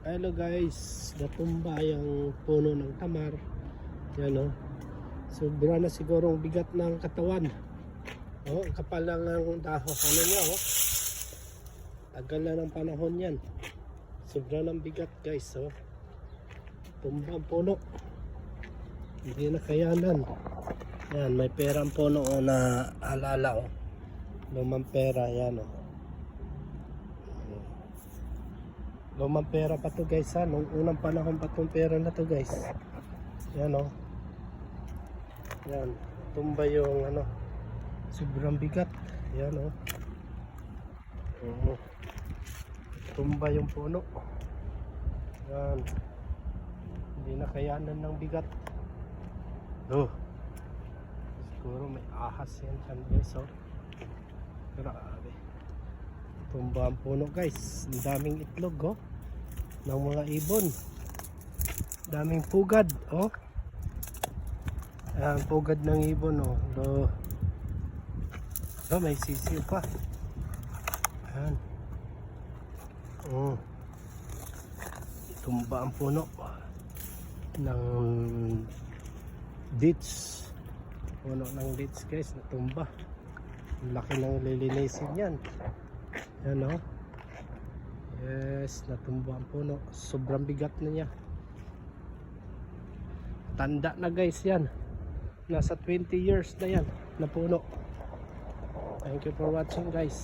Hello guys, natumba yung puno ng tamar. Yan o. Sobra na sigurong bigat ng katawan. Oh, ang kapal lang ang dahon. Ano niya oh. Tagal na ng panahon yan. Sobra ng bigat guys oh. Tumba ang puno. Hindi na kayanan. Yan, may perang puno oh, na alala oh. Lumang pera yan oh. Lumang pera pa to guys ha. Nung unang panahon pa tong pera na to guys. Yan o. Yan. Tumba yung ano. Sobrang bigat. Yan o. Tumba yung puno. Yan. Hindi na kayanan ng bigat. Oh. Siguro may ahas yan dyan guys o. Grabe. Tumba ang puno guys. Ang daming itlog oh. Ng mga ibon. Daming pugad oh. Ayan, pugad ng ibon oh. May sisiw pa. Ayan. Tumba ang puno ng ditch. Puno ng ditch guys. Natumba. Ang laki ng lilinisin yan. Yan o. Yes, natumba ang puno. Sobrang bigat na niya. Tanda na guys yan. Nasa 20 years na yan na puno. Thank you for watching guys.